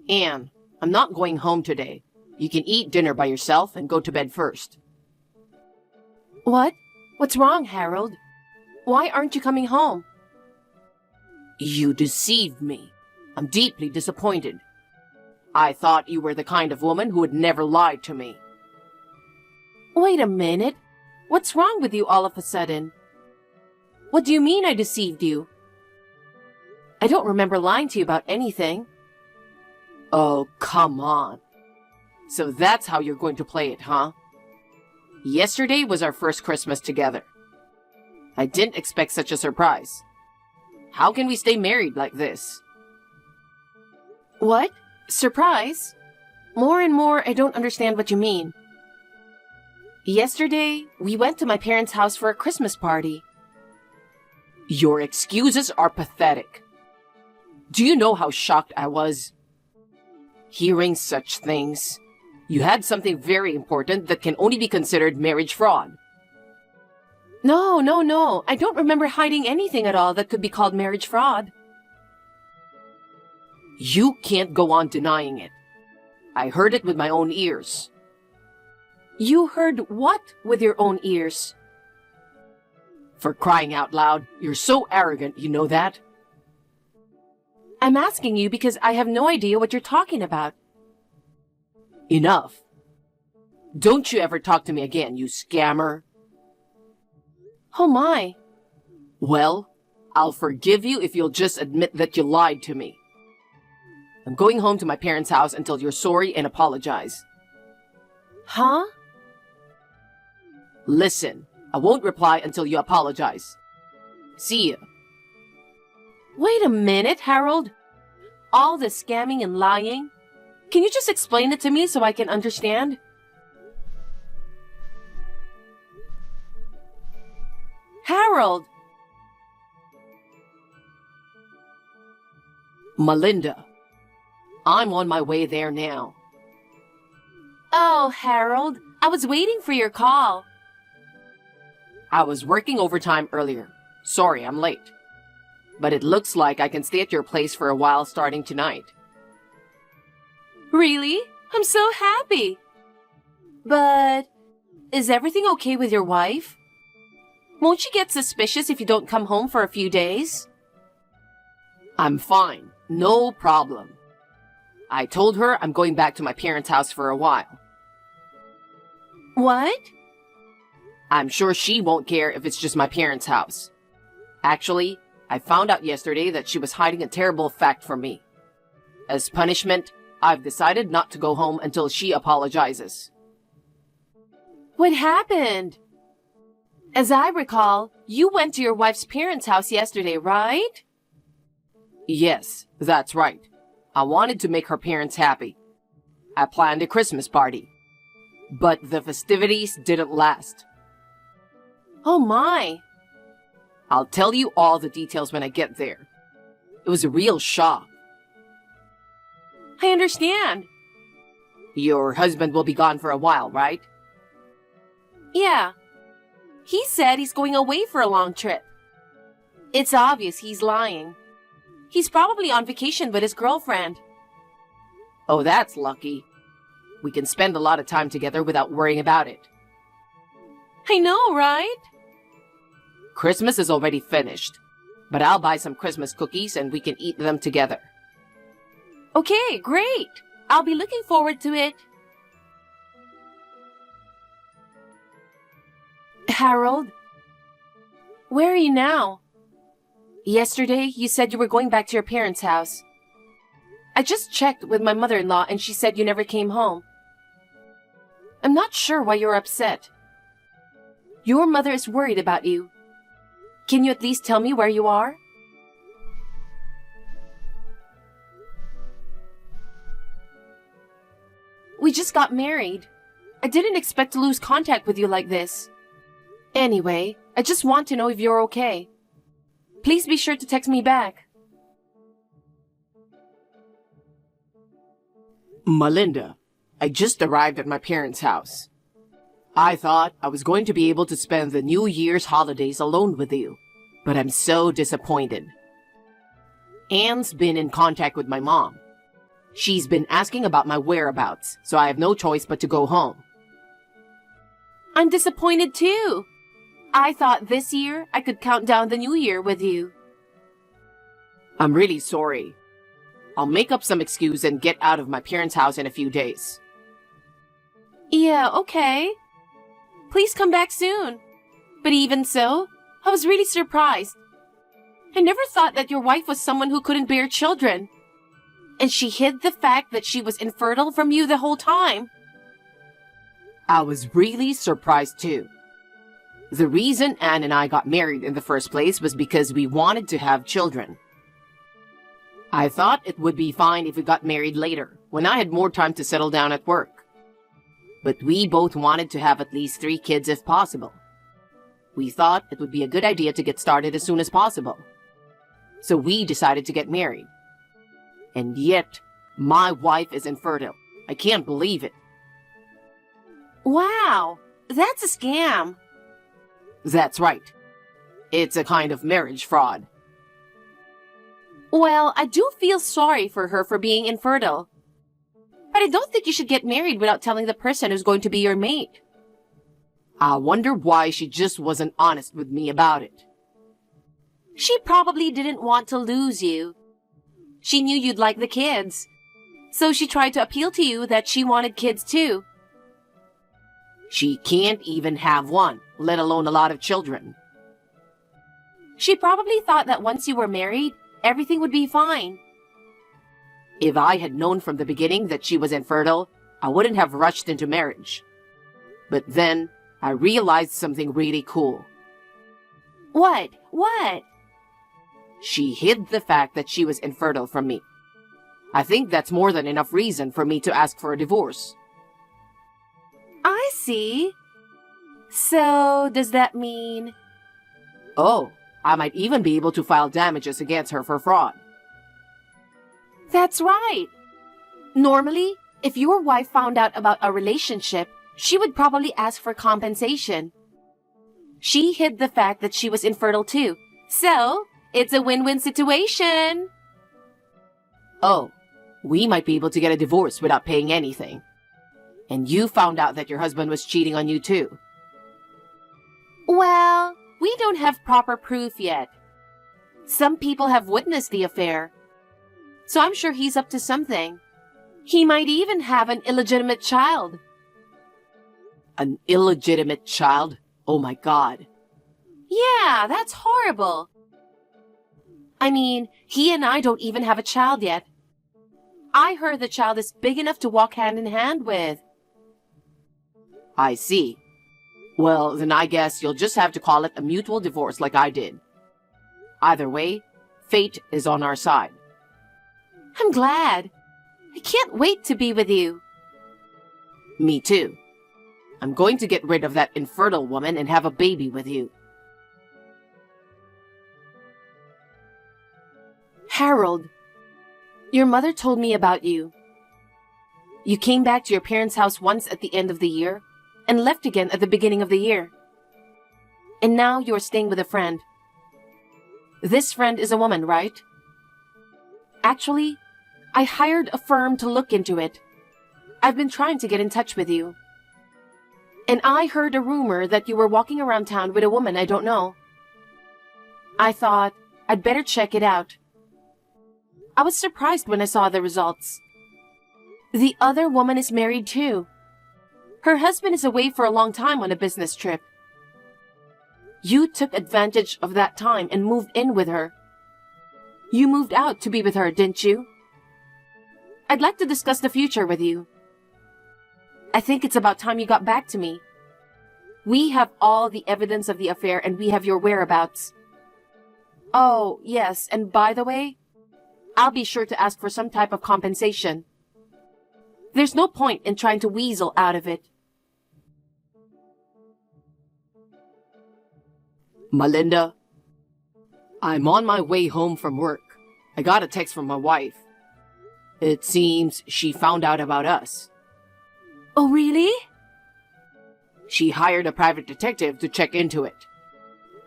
Anne, I'm not going home today. You can eat dinner by yourself and go to bed first. What? What's wrong, Harold? Why aren't you coming home? You deceived me. I'm deeply disappointed. I thought you were the kind of woman who would never lie to me. Wait a minute. What's wrong with you all of a sudden? What do you mean I deceived you? I don't remember lying to you about anything. Oh, come on. So that's how you're going to play it, huh? Yesterday was our first Christmas together. I didn't expect such a surprise. How can we stay married like this? What? Surprise? More and more, I don't understand what you mean. Yesterday, we went to my parents' house for a Christmas party. Your excuses are pathetic. Do you know how shocked I was? Hearing such things. You had something very important that can only be considered marriage fraud. No. I don't remember hiding anything at all that could be called marriage fraud. You can't go on denying it. I heard it with my own ears. You heard what with your own ears? For crying out loud, you're so arrogant, you know that? I'm asking you because I have no idea what you're talking about. Enough. Don't you ever talk to me again, you scammer. Oh my. Well, I'll forgive you if you'll just admit that you lied to me. I'm going home to my parents' house until you're sorry and apologize. Huh? Listen, I won't reply until you apologize. See ya. Wait a minute, Harold. All this scamming and lying? Can you just explain it to me so I can understand? Harold! Melinda, I'm on my way there now. Oh, Harold, I was waiting for your call. I was working overtime earlier. Sorry, I'm late. But it looks like I can stay at your place for a while starting tonight. Really? I'm so happy. But is everything okay with your wife? Won't she get suspicious if you don't come home for a few days? I'm fine. No problem. I told her I'm going back to my parents' house for a while. What? I'm sure she won't care if it's just my parents' house. Actually, I found out yesterday that she was hiding a terrible fact from me. As punishment, I've decided not to go home until she apologizes. What happened? As I recall, you went to your wife's parents' house yesterday, right? Yes, that's right. I wanted to make her parents happy. I planned a Christmas party. But the festivities didn't last. Oh my! I'll tell you all the details when I get there. It was a real shock. I understand. Your husband will be gone for a while, right? Yeah. He said he's going away for a long trip. It's obvious he's lying. He's probably on vacation with his girlfriend. Oh, that's lucky. We can spend a lot of time together without worrying about it. I know, right? Christmas is already finished, but I'll buy some Christmas cookies and we can eat them together. Okay, great. I'll be looking forward to it. Harold? Where are you now? Yesterday, you said you were going back to your parents' house. I just checked with my mother-in-law and she said you never came home. I'm not sure why you're upset. Your mother is worried about you. Can you at least tell me where you are? We just got married. I didn't expect to lose contact with you like this. Anyway, I just want to know if you're okay. Please be sure to text me back. Melinda, I just arrived at my parents' house. I thought I was going to be able to spend the New Year's holidays alone with you, but I'm so disappointed. Anne's been in contact with my mom. She's been asking about my whereabouts, so I have no choice but to go home. I'm disappointed too. I thought this year I could count down the new year with you. I'm really sorry. I'll make up some excuse and get out of my parents' house in a few days. Yeah, okay. Please come back soon. But even so, I was really surprised. I never thought that your wife was someone who couldn't bear children. And she hid the fact that she was infertile from you the whole time. I was really surprised too. The reason Anne and I got married in the first place was because we wanted to have children. I thought it would be fine if we got married later, when I had more time to settle down at work. But we both wanted to have at least 3 kids if possible. We thought it would be a good idea to get started as soon as possible. So we decided to get married. And yet, my wife is infertile. I can't believe it. Wow, that's a scam. That's right. It's a kind of marriage fraud. Well, I do feel sorry for her for being infertile. But I don't think you should get married without telling the person who's going to be your mate. I wonder why she just wasn't honest with me about it. She probably didn't want to lose you. She knew you'd like the kids. So she tried to appeal to you that she wanted kids too. She can't even have one, let alone a lot of children. She probably thought that once you were married, everything would be fine. If I had known from the beginning that she was infertile, I wouldn't have rushed into marriage. But then, I realized something really cool. What? What? She hid the fact that she was infertile from me. I think that's more than enough reason for me to ask for a divorce. I see. So, does that mean... Oh, I might even be able to file damages against her for fraud. That's right. Normally, if your wife found out about a relationship, she would probably ask for compensation. She hid the fact that she was infertile too. So, it's a win-win situation. Oh, we might be able to get a divorce without paying anything. And you found out that your husband was cheating on you too. Well, we don't have proper proof yet. Some people have witnessed the affair. So I'm sure he's up to something. He might even have an illegitimate child. An illegitimate child? Oh my God. Yeah, that's horrible. I mean, he and I don't even have a child yet. I heard the child is big enough to walk hand in hand with. I see. Well, then I guess you'll just have to call it a mutual divorce like I did. Either way, fate is on our side. I'm glad. I can't wait to be with you. Me too. I'm going to get rid of that infertile woman and have a baby with you. Harold, your mother told me about you. You came back to your parents' house once at the end of the year and left again at the beginning of the year. And now you're staying with a friend. This friend is a woman, right? Actually, I hired a firm to look into it. I've been trying to get in touch with you. And I heard a rumor that you were walking around town with a woman I don't know. I thought I'd better check it out. I was surprised when I saw the results. The other woman is married too. Her husband is away for a long time on a business trip. You took advantage of that time and moved in with her. You moved out to be with her, didn't you? I'd like to discuss the future with you. I think it's about time you got back to me. We have all the evidence of the affair and we have your whereabouts. Oh, yes, and by the way, I'll be sure to ask for some type of compensation. There's no point in trying to weasel out of it. Melinda, I'm on my way home from work. I got a text from my wife. It seems she found out about us. Oh, really? She hired a private detective to check into it.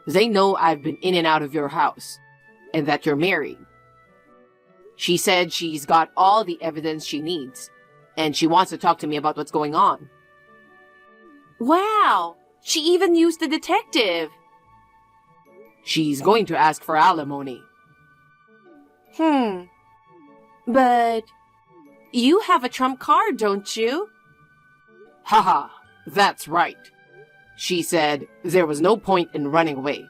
They know I've been in and out of your house, and that you're married. She said she's got all the evidence she needs, and she wants to talk to me about what's going on. Wow! She even used a detective! She's going to ask for alimony. But you have a trump card, don't you? Haha, that's right. She said there was no point in running away.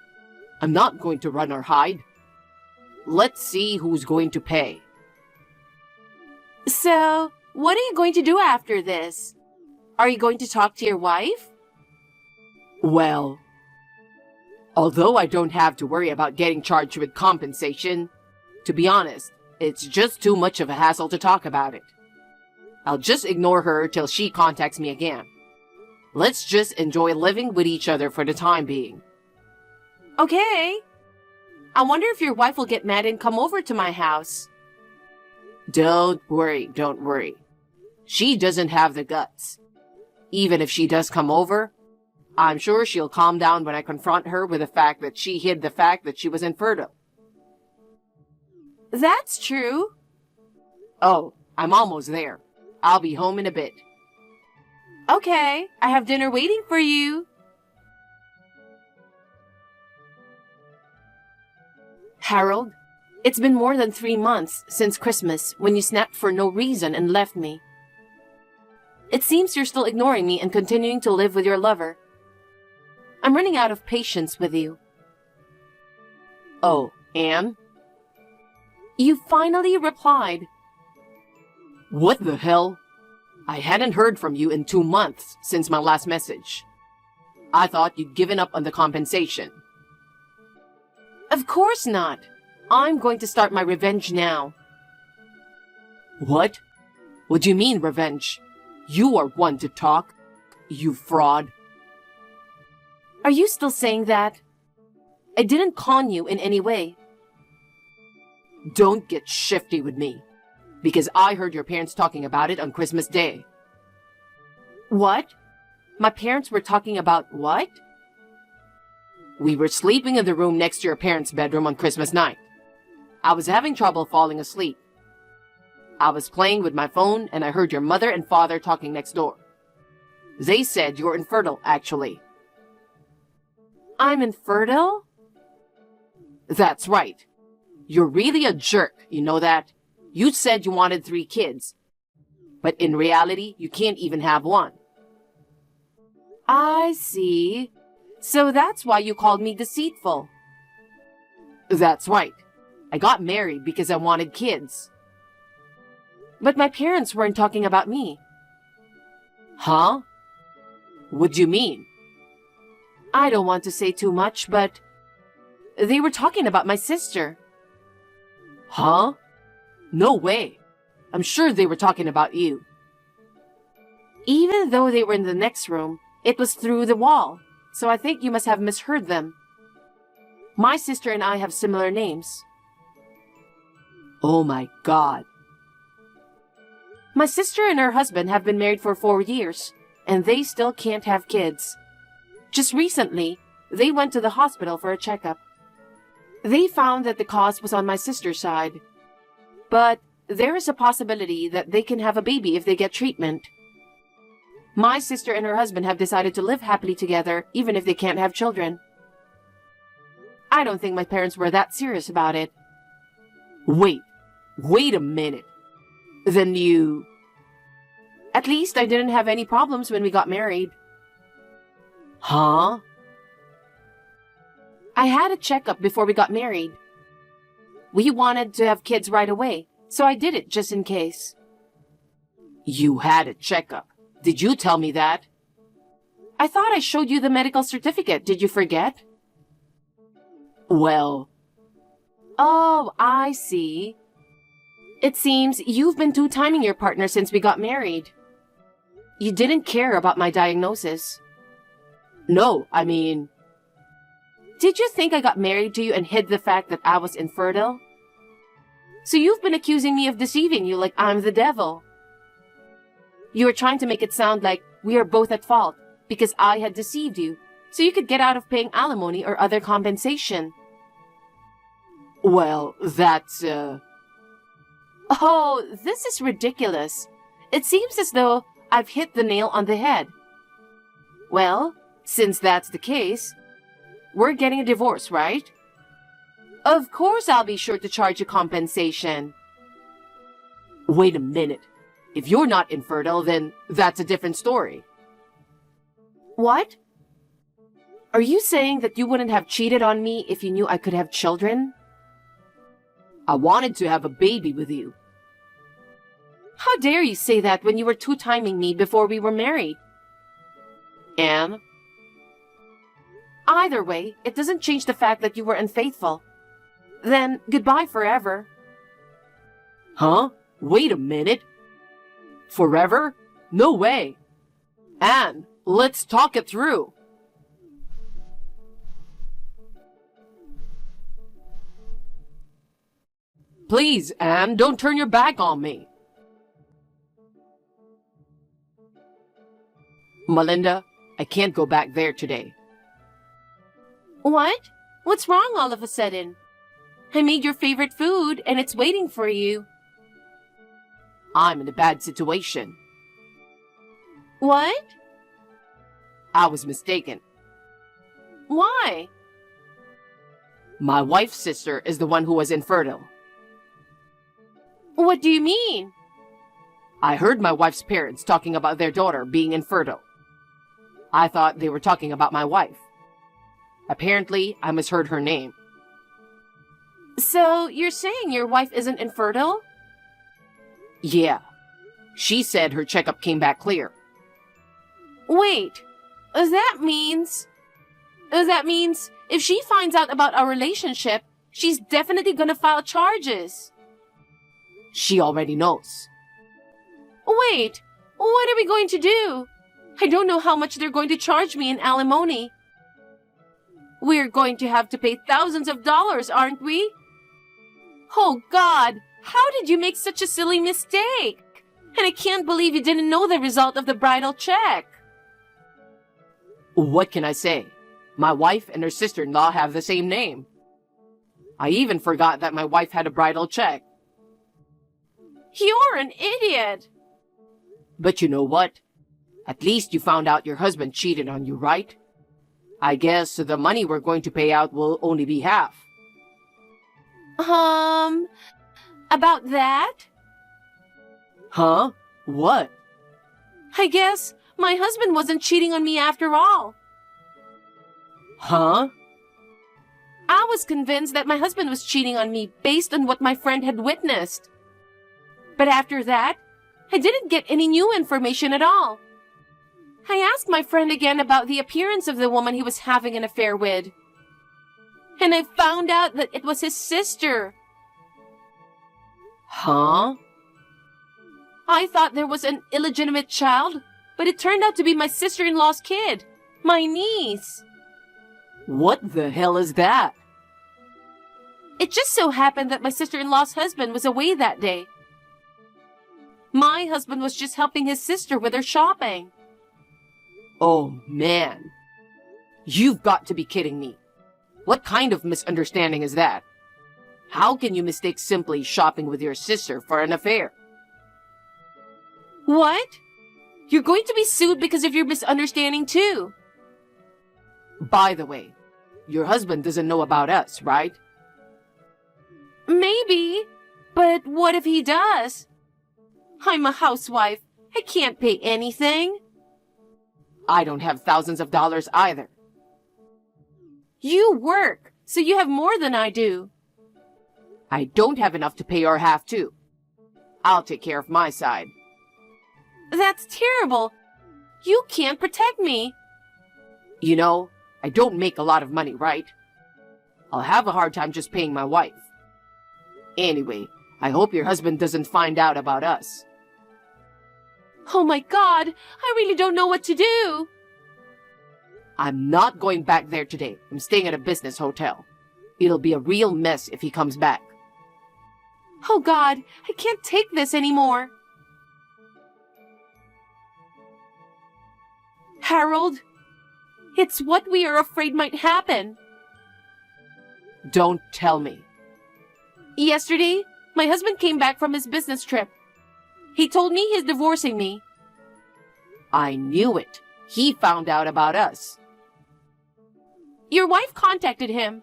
I'm not going to run or hide. Let's see who's going to pay. So, what are you going to do after this? Are you going to talk to your wife? Well, although I don't have to worry about getting charged with compensation, to be honest, it's just too much of a hassle to talk about it. I'll just ignore her till she contacts me again. Let's just enjoy living with each other for the time being. Okay. I wonder if your wife will get mad and come over to my house. Don't worry. She doesn't have the guts. Even if she does come over, I'm sure she'll calm down when I confront her with the fact that she hid the fact that she was infertile. That's true. Oh, I'm almost there. I'll be home in a bit. Okay, I have dinner waiting for you. Harold, it's been more than 3 months since Christmas when you snapped for no reason and left me. It seems you're still ignoring me and continuing to live with your lover. I'm running out of patience with you. Oh, Anne? You finally replied. What the hell? I hadn't heard from you in 2 months since my last message. I thought you'd given up on the compensation. Of course not. I'm going to start my revenge now. What? What do you mean, revenge? You are one to talk, you fraud. Are you still saying that? I didn't con you in any way. Don't get shifty with me, because I heard your parents talking about it on Christmas Day. What? My parents were talking about what? We were sleeping in the room next to your parents' bedroom on Christmas night. I was having trouble falling asleep. I was playing with my phone and I heard your mother and father talking next door. They said you're infertile, actually. I'm infertile? That's right. You're really a jerk, you know that? You said you wanted 3 kids. But in reality, you can't even have one. I see. So that's why you called me deceitful. That's right. I got married because I wanted kids. But my parents weren't talking about me. Huh? What do you mean? I don't want to say too much, but they were talking about my sister. Huh? No way. I'm sure they were talking about you. Even though they were in the next room, it was through the wall, so I think you must have misheard them. My sister and I have similar names. Oh my God. My sister and her husband have been married for 4 years, and they still can't have kids. Just recently, they went to the hospital for a checkup. They found that the cause was on my sister's side. But there is a possibility that they can have a baby if they get treatment. My sister and her husband have decided to live happily together even if they can't have children. I don't think my parents were that serious about it. Wait a minute. Then you... At least I didn't have any problems when we got married. Huh? I had a checkup before we got married. We wanted to have kids right away, so I did it just in case. You had a checkup. Did you tell me that? I thought I showed you the medical certificate. Did you forget? Well... Oh, I see. It seems you've been two-timing your partner since we got married. You didn't care about my diagnosis. No, I mean... Did you think I got married to you and hid the fact that I was infertile? So you've been accusing me of deceiving you like I'm the devil. You were trying to make it sound like we are both at fault because I had deceived you, so you could get out of paying alimony or other compensation. Well, that's, Oh, this is ridiculous. It seems as though I've hit the nail on the head. Well, since that's the case, we're getting a divorce, right? Of course I'll be sure to charge you compensation. Wait a minute. If you're not infertile, then that's a different story. What? Are you saying that you wouldn't have cheated on me if you knew I could have children? I wanted to have a baby with you. How dare you say that when you were two-timing me before we were married? And? Either way, it doesn't change the fact that you were unfaithful. Then, goodbye forever. Huh? Wait a minute. Forever? No way. Anne, let's talk it through. Please, Anne, don't turn your back on me. Melinda, I can't go back there today. What? What's wrong all of a sudden? I made your favorite food and it's waiting for you. I'm in a bad situation. What? I was mistaken. Why? My wife's sister is the one who was infertile. What do you mean? I heard my wife's parents talking about their daughter being infertile. I thought they were talking about my wife. Apparently, I misheard her name. So, you're saying your wife isn't infertile? Yeah. She said her checkup came back clear. Wait, that means if she finds out about our relationship, she's definitely gonna file charges. She already knows. Wait, what are we going to do? I don't know how much they're going to charge me in alimony. We're going to have to pay thousands of dollars, aren't we? Oh God, how did you make such a silly mistake? And I can't believe you didn't know the result of the bridal check. What can I say? My wife and her sister-in-law have the same name. I even forgot that my wife had a bridal check. You're an idiot. But you know what? At least you found out your husband cheated on you, right? I guess the money we're going to pay out will only be half. About that? Huh? What? I guess my husband wasn't cheating on me after all. Huh? I was convinced that my husband was cheating on me based on what my friend had witnessed. But after that, I didn't get any new information at all. I asked my friend again about the appearance of the woman he was having an affair with. And I found out that it was his sister. Huh? I thought there was an illegitimate child, but it turned out to be my sister-in-law's kid, my niece. What the hell is that? It just so happened that my sister-in-law's husband was away that day. My husband was just helping his sister with her shopping. Oh, man. You've got to be kidding me. What kind of misunderstanding is that? How can you mistake simply shopping with your sister for an affair? What? You're going to be sued because of your misunderstanding too. By the way, your husband doesn't know about us, right? Maybe, but what if he does? I'm a housewife. I can't pay anything. I don't have thousands of dollars either. You work, so you have more than I do. I don't have enough to pay your half too. I'll take care of my side. That's terrible. You can't protect me. You know, I don't make a lot of money, right? I'll have a hard time just paying my wife. Anyway, I hope your husband doesn't find out about us. Oh my God, I really don't know what to do. I'm not going back there today. I'm staying at a business hotel. It'll be a real mess if he comes back. Oh God, I can't take this anymore. Harold, it's what we are afraid might happen. Don't tell me. Yesterday, My husband came back from his business trip. He told me he's divorcing me. I knew it. He found out about us. Your wife contacted him.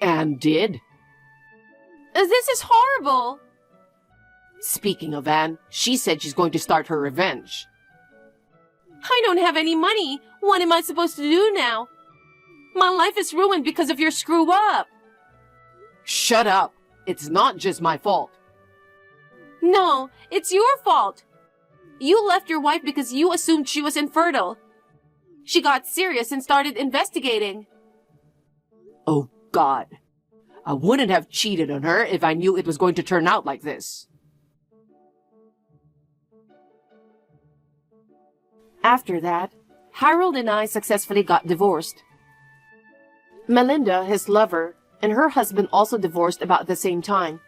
And did? This is horrible. Speaking of Anne, she said she's going to start her revenge. I don't have any money. What am I supposed to do now? My life is ruined because of your screw up. Shut up. It's not just my fault. No, it's your fault. You left your wife because you assumed she was infertile. She got serious and started investigating. Oh, God. I wouldn't have cheated on her if I knew it was going to turn out like this. After that, Harold and I successfully got divorced. Melinda, his lover, and her husband also divorced about the same time.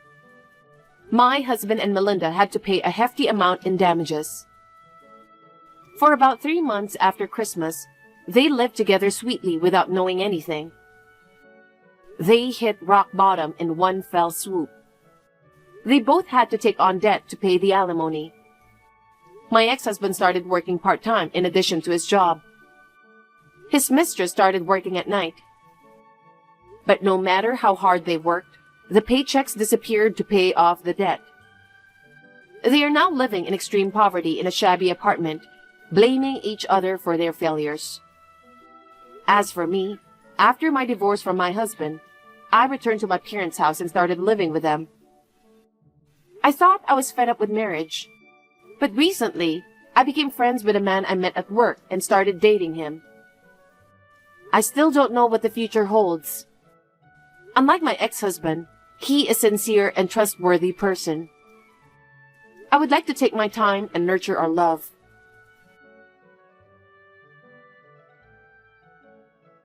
My husband and Melinda had to pay a hefty amount in damages. For about 3 months after Christmas, they lived together sweetly without knowing anything. They hit rock bottom in one fell swoop. They both had to take on debt to pay the alimony. My ex-husband started working part-time in addition to his job. His mistress started working at night. But no matter how hard they worked, the paychecks disappeared to pay off the debt. They are now living in extreme poverty in a shabby apartment, blaming each other for their failures. As for me, after my divorce from my husband, I returned to my parents' house and started living with them. I thought I was fed up with marriage, but recently, I became friends with a man I met at work and started dating him. I still don't know what the future holds. Unlike my ex-husband, he is a sincere and trustworthy person. I would like to take my time and nurture our love.